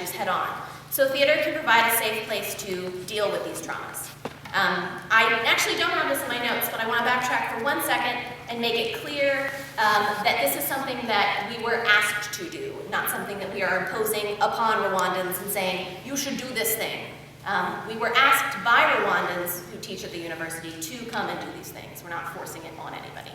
issues head on. So theater can provide a safe place to deal with these traumas. I actually don't have this in my notes, but I want to backtrack for 1 second and make it clear that this is something that we were asked to do, not something that we are imposing upon Rwandans and saying, you should do this thing. We were asked by Rwandans who teach at the university to come and do these things. We're not forcing it on anybody.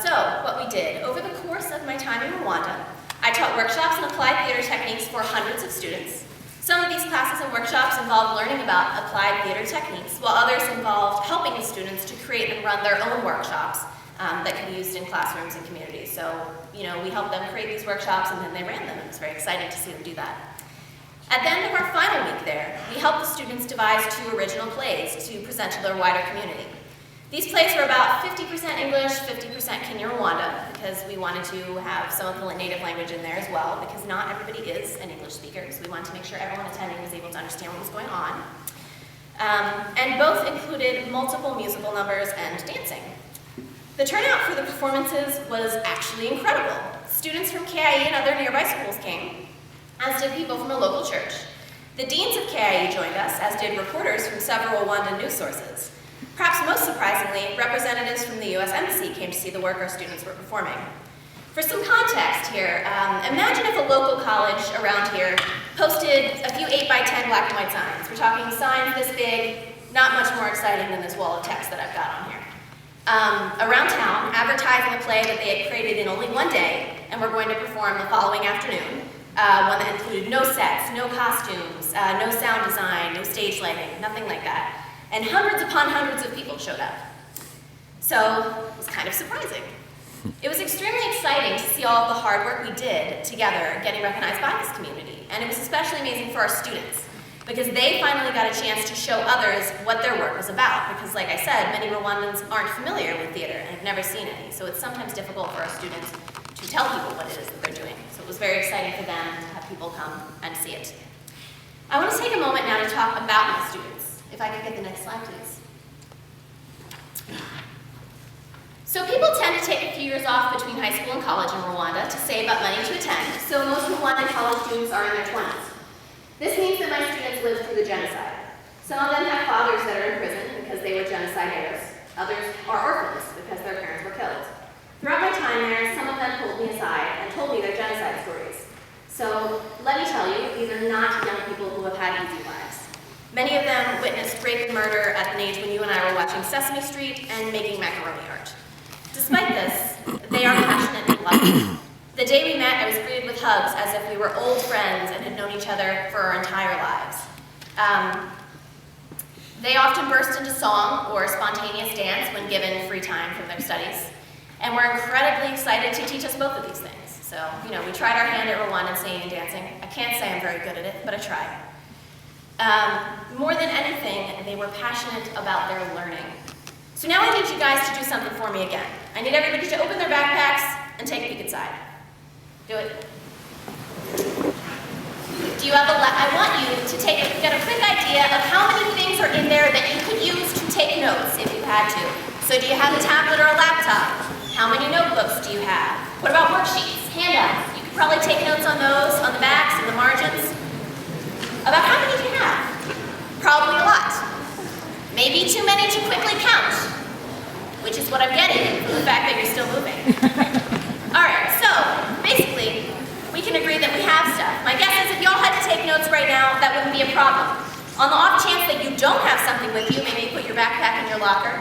So what we did, over the course of my time in Rwanda, I taught workshops and applied theater techniques for hundreds of students. Some of these classes and workshops involved learning about applied theater techniques, while others involved helping the students to create and run their own workshops that can be used in classrooms and communities. So, we helped them create these workshops and then they ran them. It was very exciting to see them do that. At the end of our final week there, we helped the students devise 2 original plays to present to their wider community. These plays were about 50% English, 50% Kinyarwanda, because we wanted to have some of the native language in there as well, because not everybody is an English speaker, so we wanted to make sure everyone attending was able to understand what was going on. And both included multiple musical numbers and dancing. The turnout for the performances was actually incredible. Students from KIE and other nearby schools came, as did people from a local church. The deans of KIE joined us, as did reporters from several Rwandan news sources. Perhaps most surprisingly, representatives from the U.S. Embassy came to see the work our students were performing. For some context here, imagine if a local college around here posted a few 8x10 black and white signs. We're talking signs this big, not much more exciting than this wall of text that I've got on here. Around town, advertising a play that they had created in only 1 day, and were going to perform the following afternoon, one that included no sets, no costumes, no sound design, no stage lighting, nothing like that. And hundreds upon hundreds of people showed up. So it was kind of surprising. It was extremely exciting to see all of the hard work we did together getting recognized by this community. And it was especially amazing for our students, because they finally got a chance to show others what their work was about. Because like I said, many Rwandans aren't familiar with theater and have never seen any. So it's sometimes difficult for our students to tell people what it is that they're doing. So it was very exciting for them to have people come and see it. I want to take a moment now to talk about my students. If I could get the next slide, please. So people tend to take a few years off between high school and college in Rwanda to save up money to attend. So most Rwandan college students are in their 20s. This means that my students lived through the genocide. Some of them have fathers that are in prison because they were genocide heirs. Others are orphans because their parents were killed. Throughout my time there, some of them pulled me aside and told me their genocide stories. So let me tell you, these are not young people who have had easy lives. Many of them witnessed rape and murder at an age when you and I were watching Sesame Street and making macaroni art. Despite this, they are passionate and loving. The day we met, I was greeted with hugs as if we were old friends and had known each other for our entire lives. They often burst into song or spontaneous dance when given free time from their studies, and were incredibly excited to teach us both of these things. So, we tried our hand at Rwandan singing and dancing. I can't say I'm very good at it, but I tried. More than anything, they were passionate about their learning. So now I need you guys to do something for me again. I need everybody to open their backpacks and take a peek inside. Do it. Do you have I want you to get a quick idea of how many things are in there that you could use to take notes if you had to. So do you have a tablet or a laptop? How many notebooks do you have? What about worksheets, handouts? You could probably take notes on those, on the backs and the margins. About how many do you have? Probably a lot. Maybe too many to quickly count, which is what I'm getting from the fact that you're still moving. All right, so basically, we can agree that we have stuff. My guess is if y'all had to take notes right now, that wouldn't be a problem. On the off chance that you don't have something with you, maybe you put your backpack in your locker,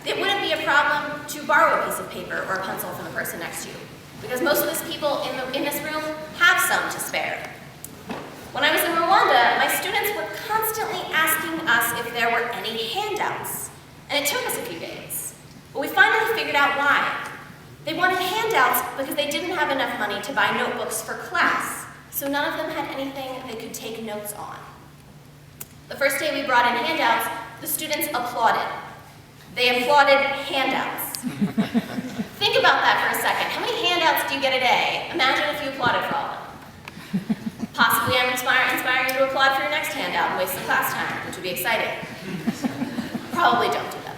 it wouldn't be a problem to borrow a piece of paper or a pencil from the person next to you, because most of these people in this room have some to spare. When I was in Rwanda, my students were constantly asking us if there were any handouts, and it took us a few days. But we finally figured out why. They wanted handouts because they didn't have enough money to buy notebooks for class, so none of them had anything they could take notes on. The first day we brought in handouts, the students applauded. They applauded handouts. Think about that for a second. How many handouts do you get a day? Imagine if you applauded for all of them. Possibly I'm inspiring you to applaud for your next handout and waste some class time, which would be exciting. Probably don't do that.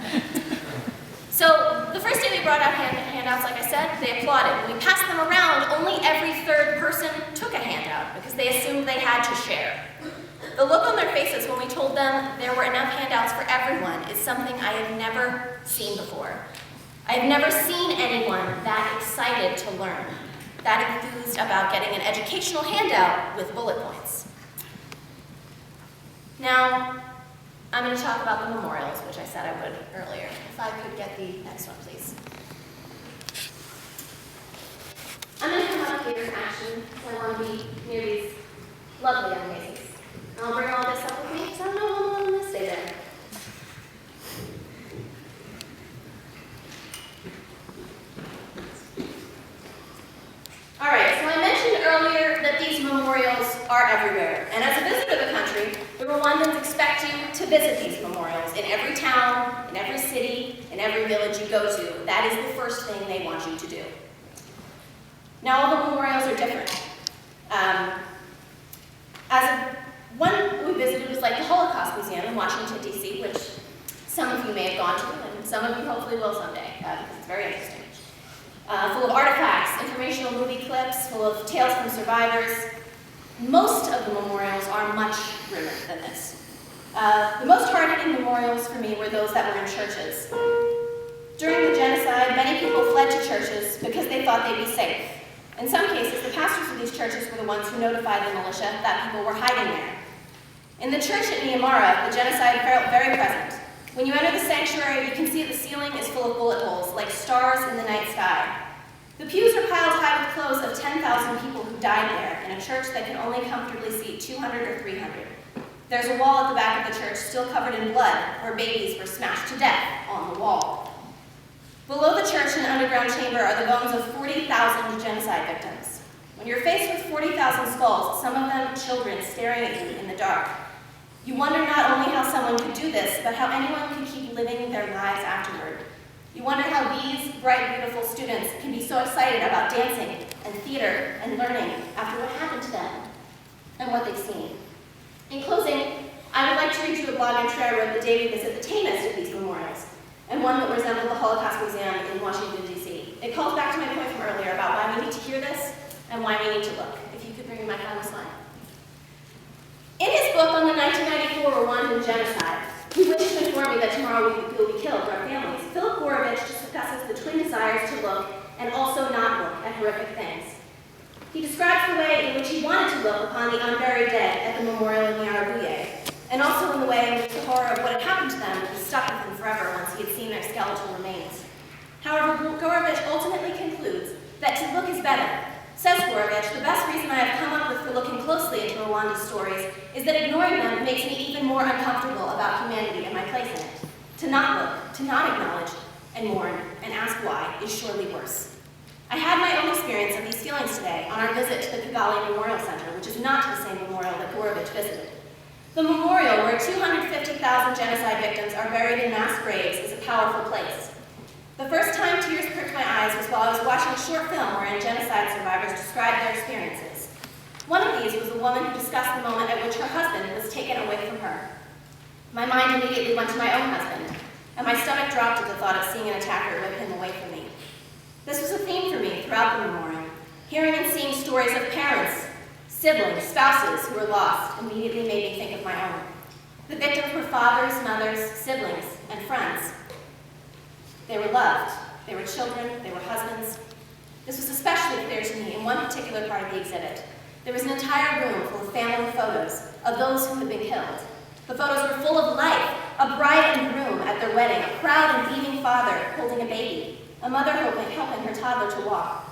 So the first day we brought out handouts, like I said, they applauded. When we passed them around, only had to share. The look on their faces when we told them there were enough handouts for everyone is something I have never seen before. I have never seen anyone that excited to learn, that enthused about getting an educational handout with bullet points. Now, I'm going to talk about the memorials, which I said I would earlier. If I could get the next one, please. I'm going to come up here in action because I want to be near these lovely young faces. And I'll bring all this up with me because I don't know how long I'm going to stay there. All right, so I mentioned earlier that these memorials are everywhere. And as a visitor to the country, the Rwandans expect you to visit these memorials in every town, in every city, in every village you go to. That is the first thing they want you to do. Now, all the memorials are different. One we visited was like the Holocaust Museum in Washington, D.C., which some of you may have gone to, and some of you hopefully will someday, because it's very interesting. Full of artifacts, informational movie clips, full of tales from survivors. Most of the memorials are much grimmer than this. The most hard-hitting memorials for me were those that were in churches. During the genocide, many people fled to churches because they thought they'd be safe. In some cases, the pastors of these churches were the ones who notified the militia that people were hiding there. In the church at Nyamara, the genocide felt very present. When you enter the sanctuary, you can see the ceiling is full of bullet holes, like stars in the night sky. The pews are piled high with clothes of 10,000 people who died there in a church that can only comfortably seat 200 or 300. There's a wall at the back of the church still covered in blood, where babies were smashed to death on the wall. Below the church in an underground chamber are the bones of 40,000 genocide victims. When you're faced with 40,000 skulls, some of them children staring at you in the dark, you wonder not only how someone could do this, but how anyone could keep living their lives afterward. You wonder how these bright, beautiful students can be so excited about dancing and theater and learning after what happened to them and what they've seen. In closing, I would like to read you a blog entry I wrote the day we visit the tamest of these memorials, and one that resembled the Holocaust Museum in Washington, D.C. It calls back to my point from earlier about why we need to hear this and why we need to look. If you could bring me my final slide. In his book on the 1994 Rwandan genocide, He wished to inform me that tomorrow we will be killed, our families. Philip Gorovich discusses the twin desires to look and also not look at horrific things. He describes the way in which he wanted to look upon the unburied dead at the memorial in Nyarabuye, and also in the way in which the horror of what had happened to them was stuck with him forever once he had seen their skeletal remains. However, Gorovich ultimately concludes that to look is better. Says Gorovich, the best reason I have come up with for looking closely into Rwanda's stories is that ignoring them makes me even more uncomfortable about humanity and my place in it. To not look, to not acknowledge, and mourn, and ask why is surely worse. I had my own experience of these feelings today on our visit to the Kigali Memorial Center, which is not the same memorial that Gorovich visited. The memorial, where 250,000 genocide victims are buried in mass graves, is a powerful place. The first time tears pricked my eyes was while I was watching a short film wherein genocide survivors described their experiences. One of these was the woman who discussed the moment at which her husband was taken away from her. My mind immediately went to my own husband, and my stomach dropped at the thought of seeing an attacker rip him away from me. This was a theme for me throughout the memorial. Hearing and seeing stories of parents, siblings, spouses who were lost immediately made me think of my own. The victims were fathers, mothers, siblings, and friends. They were loved, they were children, they were husbands. This was especially clear to me in one particular part of the exhibit. There was an entire room full of family photos of those who had been killed. The photos were full of life, a bride and groom at their wedding, a proud and beaming father holding a baby, a mother helping her toddler to walk.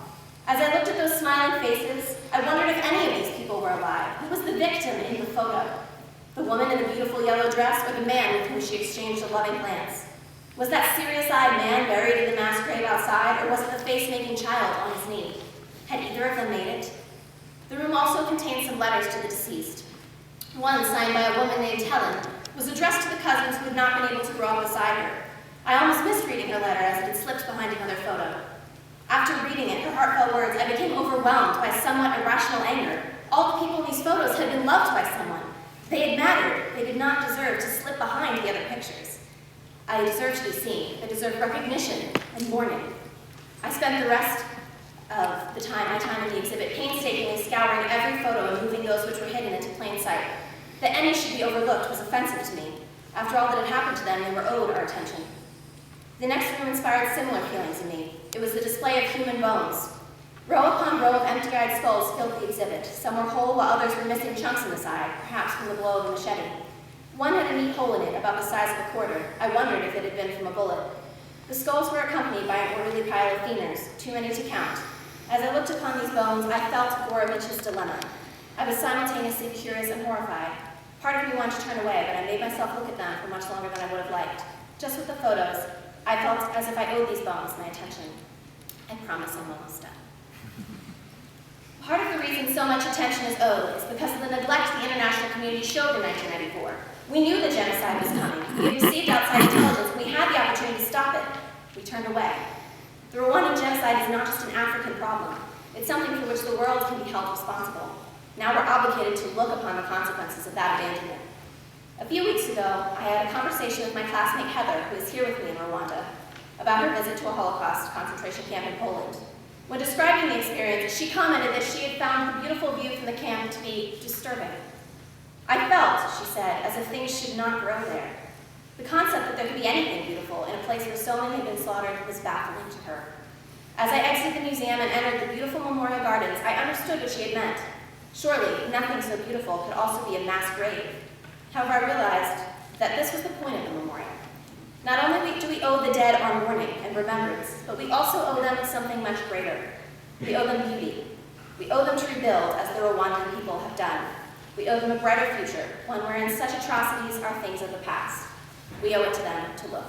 As I looked at those smiling faces, I wondered if any of these people were alive. Who was the victim in the photo? The woman in the beautiful yellow dress or the man with whom she exchanged a loving glance? Was that serious-eyed man buried in the mass grave outside, or was it the face-making child on his knee? Had either of them made it? The room also contained some letters to the deceased. One, signed by a woman named Helen, was addressed to the cousins who had not been able to grow up beside her. I almost missed reading her letter as it had slipped behind another photo. After reading it, her heartfelt words, I became overwhelmed by somewhat irrational anger. All the people in these photos had been loved by someone. They had mattered. They did not deserve to slip behind the other pictures. I deserved to be seen. I deserved recognition and mourning. I spent the rest of my time in the exhibit painstakingly scouring scouring every photo and moving those which were hidden into plain sight. That any should be overlooked was offensive to me. After all that had happened to them, they were owed our attention. The next room inspired similar feelings in me. It was the display of human bones. Row upon row of empty-eyed skulls filled the exhibit. Some were whole, while others were missing chunks in the side, perhaps from the blow of a machete. One had a neat hole in it, about the size of a quarter. I wondered if it had been from a bullet. The skulls were accompanied by an orderly pile of femurs, too many to count. As I looked upon these bones, I felt Gorovich's dilemma. I was simultaneously curious and horrified. Part of me wanted to turn away, but I made myself look at them for much longer than I would have liked. Just with the photos, I felt as if I owed these bones my attention. I promise I'm almost done. Part of the reason so much attention is owed is because of the neglect the international community showed in 1994. We knew the genocide was coming. We had received outside intelligence, and we had the opportunity to stop it. We turned away. The Rwandan genocide is not just an African problem. It's something for which the world can be held responsible. Now we're obligated to look upon the consequences of that abandonment. A few weeks ago, I had a conversation with my classmate Heather, who is here with me in Rwanda, about her visit to a Holocaust concentration camp in Poland. When describing the experience, she commented that she had found the beautiful view from the camp to be disturbing. I felt, she said, as if things should not grow there. The concept that there could be anything beautiful in a place where so many had been slaughtered was baffling to her. As I exited the museum and entered the beautiful memorial gardens, I understood what she had meant. Surely, nothing so beautiful could also be a mass grave. However, I realized that this was the point of the memorial. Not only do we owe the dead our mourning and remembrance, but we also owe them something much greater. We owe them beauty. We owe them to rebuild, as the Rwandan people have done. We owe them a brighter future, one wherein such atrocities are things of the past. We owe it to them to look.